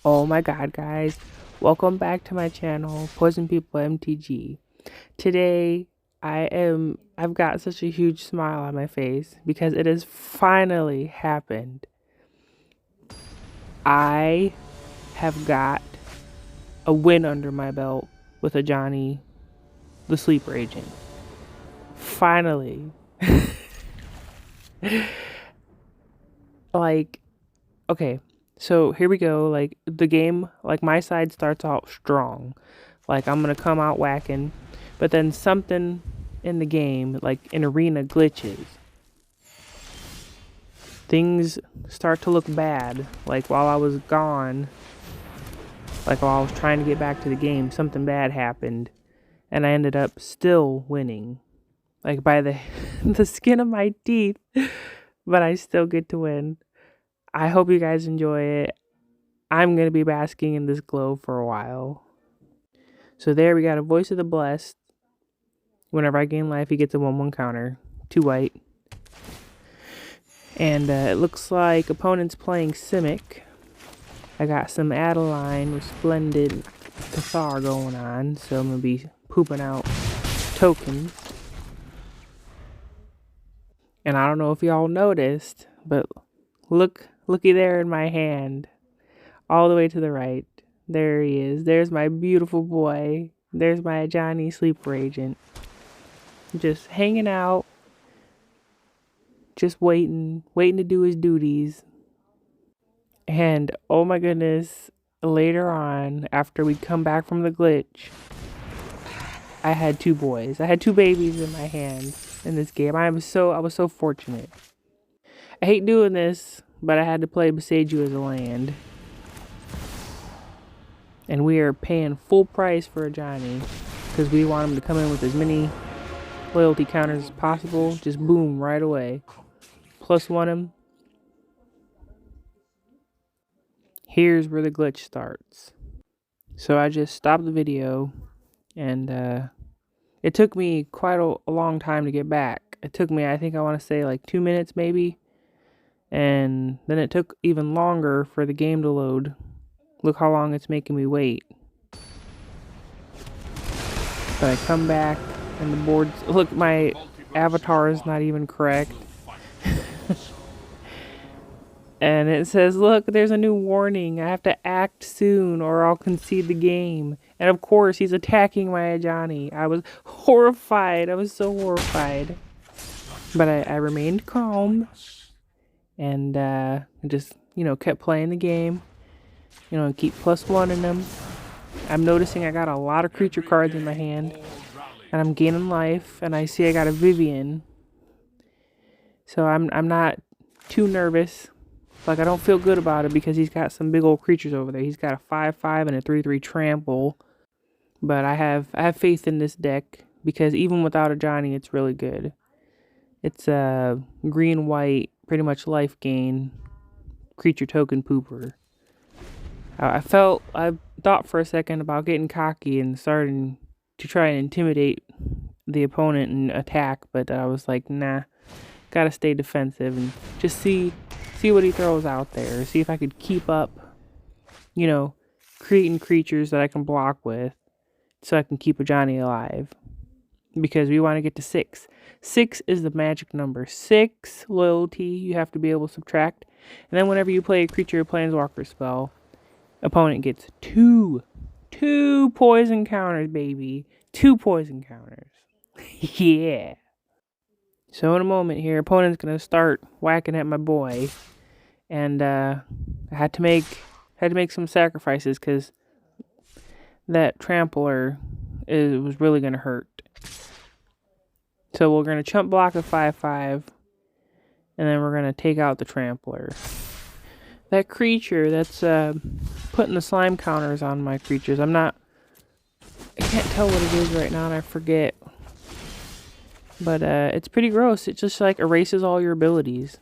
Oh my god, guys. Welcome back to my channel, Poison People MTG. Today, I've got such a huge smile on my face because it has finally happened. I have got a win under my belt with Ajani, the sleeper agent. Finally. Like, okay, so here we go. Like, the game, like, my side starts out strong. Like, I'm gonna come out whacking, but then something in the game, like in arena, glitches. Things start to look bad. Like, while I was gone, like while I was trying to get back to the game, something bad happened, and I ended up still winning. Like, by the the skin of my teeth, but I still get to win. I hope you guys enjoy it. I'm gonna be basking in this glow for a while. So there we got a Voice of the Blessed. Whenever I gain life, he gets a 1/1 counter. 2 white. And it looks like opponent's playing Simic. I got some Adeline, Resplendent Cathar going on, so I'm going to be pooping out tokens. And I don't know if y'all noticed, but looky there in my hand. All the way to the right. There he is. There's my beautiful boy. There's my Ajani sleeper agent. Just hanging out. Just waiting to do his duties. And oh my goodness, later on, after we come back from the glitch, I had 2 boys. I had 2 babies in my hand in this game. I was so fortunate. I hate doing this, but I had to play Beside You as a land. And we are paying full price for Ajani because we want him to come in with as many loyalty counters as possible. Just boom, right away. +1 him. Here's where the glitch starts. So I just stopped the video, and it took me quite a long time to get back. It took me, I think I want to say like 2 minutes maybe, and then it took even longer for the game to load. Look how long it's making me wait. But I come back, and the board's, look, my avatar is not even correct. And it says, look, there's a new warning. I have to act soon or I'll concede the game. And of course, he's attacking my Ajani. I was horrified. I was so horrified. But I remained calm. And just, kept playing the game. Keep +1 in them. I'm noticing I got a lot of creature cards in my hand. And I'm gaining life. And I see I got a Vivian. So I'm not too nervous. Like, I don't feel good about it because he's got some big old creatures over there. He's got a 5/5 and a 3/3 trample. But I have faith in this deck because even without Ajani, it's really good. It's a green-white, pretty much life gain creature token pooper. I thought for a second about getting cocky and starting to try and intimidate the opponent and attack, but I was like, nah, gotta stay defensive and just see what he throws out there. See if I could keep up, creating creatures that I can block with so I can keep Ajani alive. Because we want to get to 6. 6 is the magic number. 6 loyalty you have to be able to subtract. And then whenever you play a creature or planeswalker spell, opponent gets 2 poison counters, baby. 2 poison counters. Yeah. So in a moment here, opponent's going to start whacking at my boy. And I had to make some sacrifices because that trampler was really going to hurt. So we're going to chump block a 5/5, and then we're going to take out the trampler. That creature that's putting the slime counters on my creatures, I can't tell what it is right now, and I forget. But it's pretty gross. It just like erases all your abilities.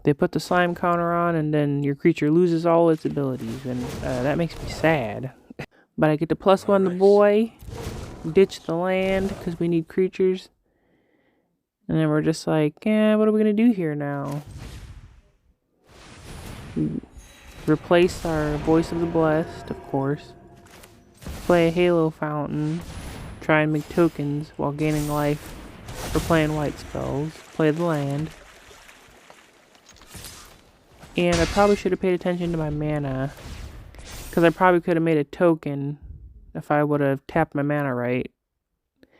They put the slime counter on, and then your creature loses all its abilities, and that makes me sad. But I get to +1 the boy, ditch the land, because we need creatures. And then we're just like, what are we going to do here now? Replace our Voice of the Blessed, of course. Play a Halo Fountain. Try and make tokens while gaining life for playing white spells. Play the land. And I probably should have paid attention to my mana, because I probably could have made a token if I would have tapped my mana right.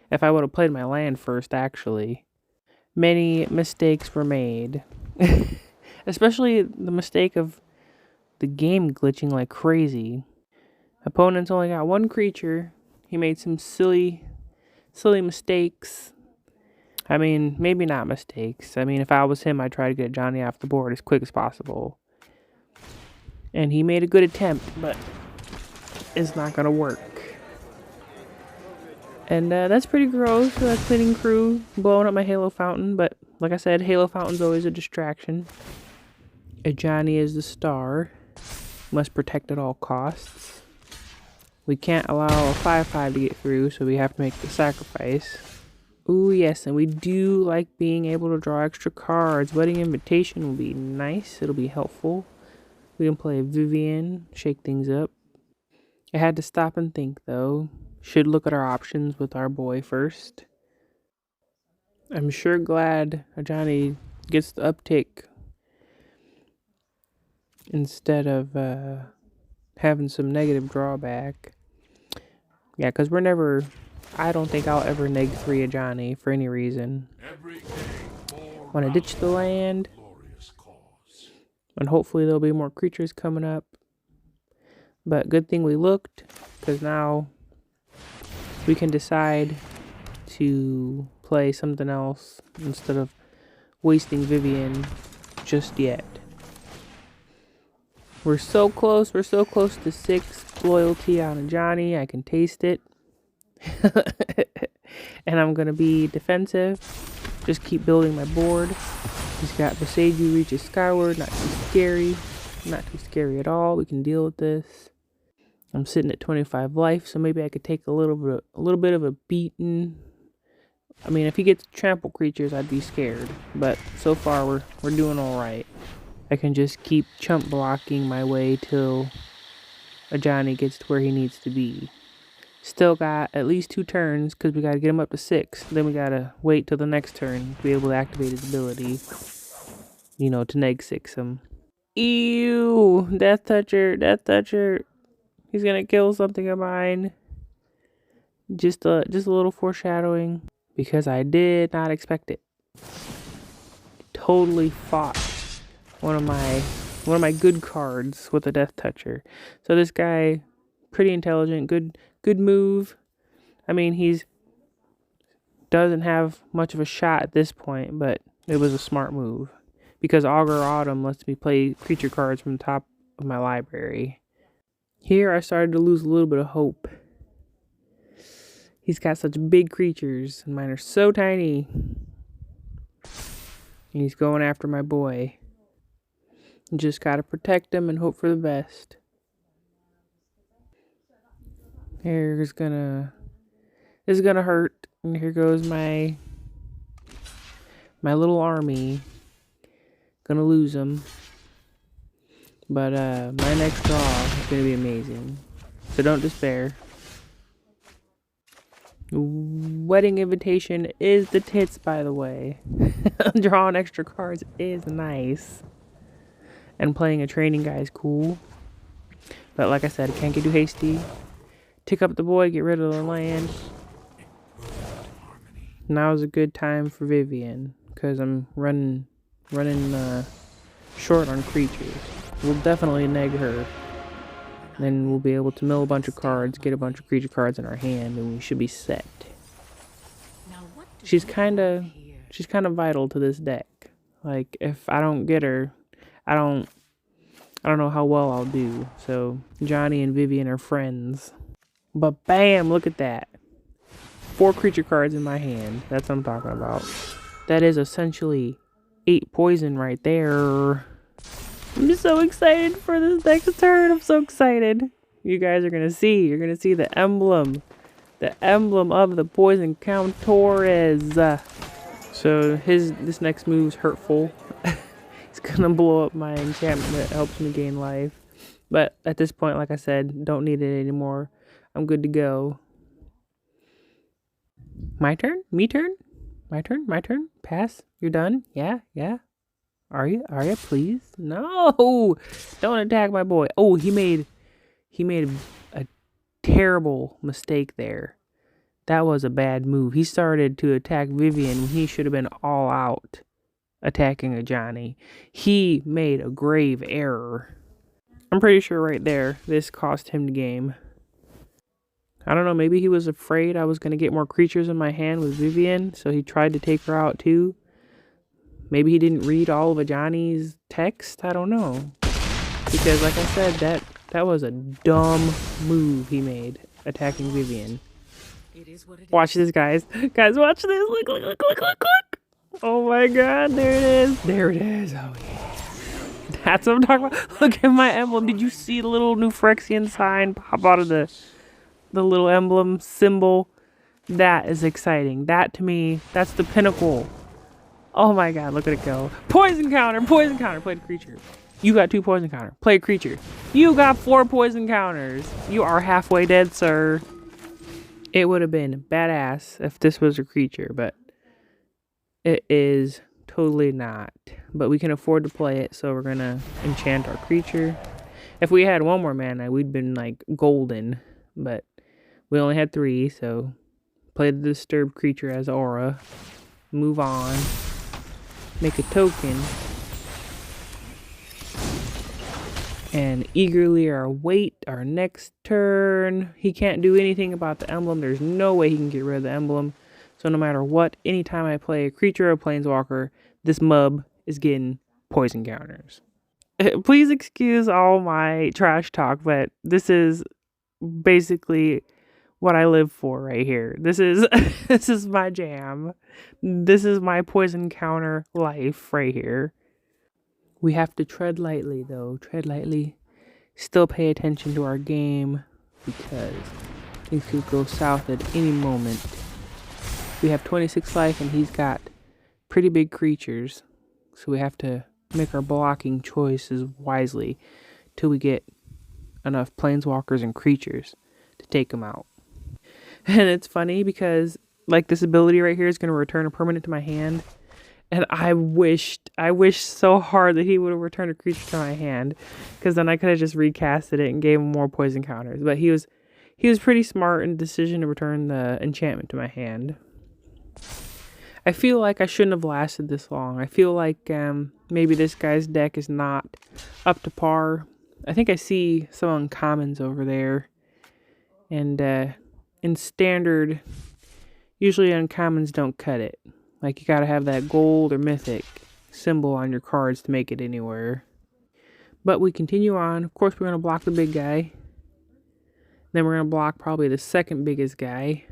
If I would have played my land first, actually. Many mistakes were made. Especially the mistake of the game glitching like crazy. Opponents only got one creature. He made some silly mistakes. I mean, maybe not mistakes. I mean, if I was him, I'd try to get Ajani off the board as quick as possible. And he made a good attempt, but it's not going to work. And that's pretty gross. So that's cleaning crew, blowing up my Halo Fountain. But like I said, Halo Fountain's always a distraction. Ajani is the star. Must protect at all costs. We can't allow a 5/5 to get through, so we have to make the sacrifice. Ooh, yes, and we do like being able to draw extra cards. Wedding Invitation will be nice. It'll be helpful. We can play Vivian, shake things up. I had to stop and think, though. Should look at our options with our boy first. I'm sure glad Ajani gets the uptick instead of having some negative drawback. Yeah, because we're never... I don't think I'll ever neg 3 Ajani for any reason. Want to ditch the land. And hopefully there'll be more creatures coming up. But good thing we looked, because now we can decide to play something else instead of wasting Vivian just yet. We're so close to 6 loyalty on Ajani. I can taste it. And I'm going to be defensive. Just keep building my board. He's got Boseiju reaches skyward. Not too scary. Not too scary at all. We can deal with this. I'm sitting at 25 life, so maybe I could take a little bit of a beating. I mean, if he gets trample creatures, I'd be scared. But so far, we're doing all right. I can just keep chump blocking my way till Ajani gets to where he needs to be. Still got at least 2 turns, because we got to get him up to 6. Then we got to wait till the next turn to be able to activate his ability. You know, to neg 6 him. Ew! Death Toucher. He's going to kill something of mine. Just a little foreshadowing. Because I did not expect it. Totally fought one of my good cards with a Death Toucher. So this guy, pretty intelligent, good move. I mean, he's doesn't have much of a shot at this point, but it was a smart move. Because Augur Autumn lets me play creature cards from the top of my library. Here I started to lose a little bit of hope. He's got such big creatures, and mine are so tiny. And he's going after my boy. You just gotta protect him and hope for the best. This is gonna hurt. And here goes my little army. Gonna lose him. But my next draw is gonna be amazing. So don't despair. Wedding Invitation is the tits, by the way. Drawing extra cards is nice. And playing a training guy is cool. But like I said, I can't get too hasty. Tick up the boy, get rid of the land. Now's a good time for Vivian, because I'm running short on creatures. We'll definitely neg her. Then we'll be able to mill a bunch of cards, get a bunch of creature cards in our hand, and we should be set. She's kind of vital to this deck. Like, if I don't get her, I don't know how well I'll do. So Johnny and Vivian are friends. But bam, look at that. 4 creature cards in my hand. That's what I'm talking about. That is essentially 8 poison right there. I'm so excited for this next turn. I'm so excited. You guys are going to see. You're going to see the emblem. The emblem of the Poison Count Torres. So this next move's hurtful. He's going to blow up my enchantment that helps me gain life. But at this point, like I said, don't need it anymore. I'm good to go. My turn? Me turn? My turn? My turn? Pass? You're done? Yeah? Yeah? Are you? Are you? Please? No! Don't attack my boy. Oh, he made a terrible mistake there. That was a bad move. He started to attack Vivian when he should have been all out attacking Ajani. He made a grave error. I'm pretty sure right there, this cost him the game. I don't know, maybe he was afraid I was going to get more creatures in my hand with Vivian, so he tried to take her out too. Maybe he didn't read all of Ajani's text. I don't know. Because like I said, that was a dumb move he made, attacking Vivian. Watch this, guys. Guys, watch this. Look, look, look, look, look, look. Oh my god, there it is. There it is. Oh yeah. That's what I'm talking about. Look at my emblem. Did you see the little new Phyrexian sign pop out of the little emblem symbol? That is exciting. That to me, that's the pinnacle. Oh my god, look at it go. Poison counter, play the creature. You got 2 poison counter, play a creature. You got 4 poison counters. You are halfway dead, sir. It would have been badass if this was a creature, but it is totally not. But we can afford to play it, so we're gonna enchant our creature. If we had 1 more mana, we'd been like golden, but we only had 3, so play the disturbed creature as aura. Move on. Make a token. And eagerly await our next turn. He can't do anything about the emblem. There's no way he can get rid of the emblem. So no matter what, anytime I play a creature or planeswalker, this mub is getting poison counters. Please excuse all my trash talk, but this is basically what I live for right here. This is this is my jam. This is my poison counter life right here. We have to tread lightly, though. Tread lightly. Still pay attention to our game because things could go south at any moment. We have 26 life and he's got pretty big creatures. So we have to make our blocking choices wisely till we get enough planeswalkers and creatures to take them out. And it's funny because like this ability right here is going to return a permanent to my hand. And I wished so hard that he would have returned a creature to my hand, because then I could have just recasted it and gave him more poison counters. But he was pretty smart in the decision to return the enchantment to my hand. I feel like I shouldn't have lasted this long. I feel like maybe this guy's deck is not up to par. I think I see some uncommons over there, and in standard, usually uncommons don't cut it. Like, you gotta have that gold or mythic symbol on your cards to make it anywhere. But we continue on. Of course, we're gonna block the big guy. Then we're gonna block probably the second biggest guy.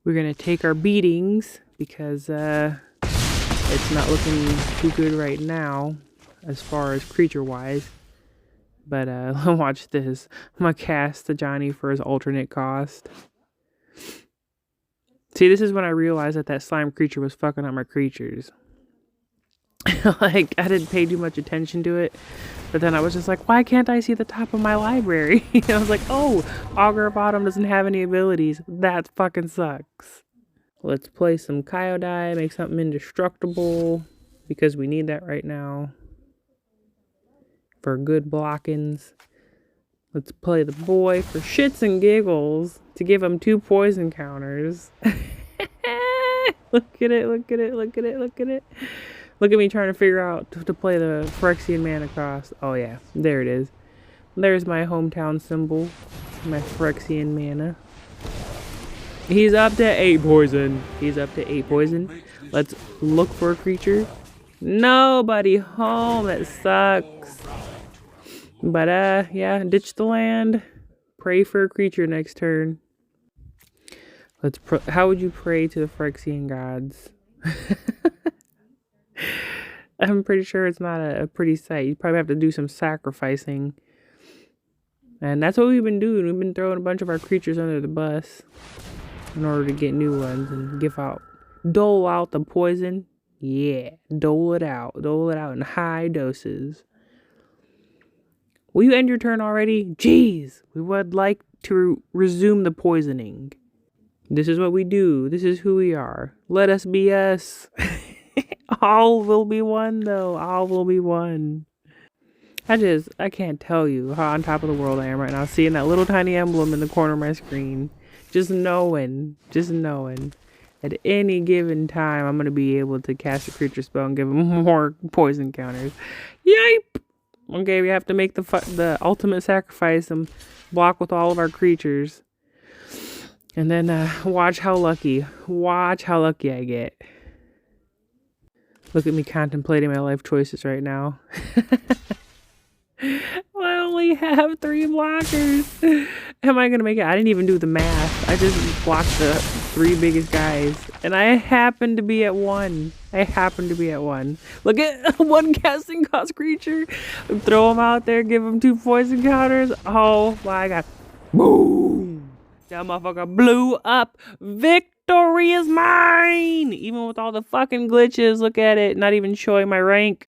We're gonna take our beatings because it's not looking too good right now as far as creature-wise. But watch this. I'm gonna cast Ajani for his alternate cost. See, this is when I realized that slime creature was fucking up my creatures. Like, I didn't pay too much attention to it. But then I was just like, why can't I see the top of my library? I was like, oh, Augur of Autumn doesn't have any abilities. That fucking sucks. Let's play some Kyodai, make something indestructible, because we need that right now for good blockings. Let's play the boy for shits and giggles to give him 2 poison counters. Look at it, look at it, look at it, look at it. Look at me trying to figure out to play the Phyrexian mana cost. Oh yeah, there it is. There's my hometown symbol, my Phyrexian mana. He's up to 8 poison. He's up to 8 poison. Let's look for a creature. Nobody home, that sucks. But yeah, ditch the land. Pray for a creature next turn. How would you pray to the Phyrexian gods? I'm pretty sure it's not a pretty sight. You probably have to do some sacrificing. And that's what we've been doing. We've been throwing a bunch of our creatures under the bus in order to get new ones and dole out the poison. Yeah, dole it out in high doses. Will you end your turn already? Jeez, we would like to resume the poisoning. This is what we do. This is who we are. Let us be us. All will be one, though. All will be one. I can't tell you how on top of the world I am right now, seeing that little tiny emblem in the corner of my screen. Just knowing. At any given time, I'm going to be able to cast a creature spell and give them more poison counters. Yipe! Okay, we have to make the ultimate sacrifice and block with all of our creatures. And then watch how lucky I get. Look at me contemplating my life choices right now. I only have 3 blockers. Am I gonna make it? I didn't even do the math. I just blocked the 3 biggest guys. And I happen to be at 1. Look at 1 casting cost creature. Throw them out there, give them 2 poison counters. Oh my god. Boom! That motherfucker blew up. Victory is mine! Even with all the fucking glitches. Look at it. Not even showing my rank.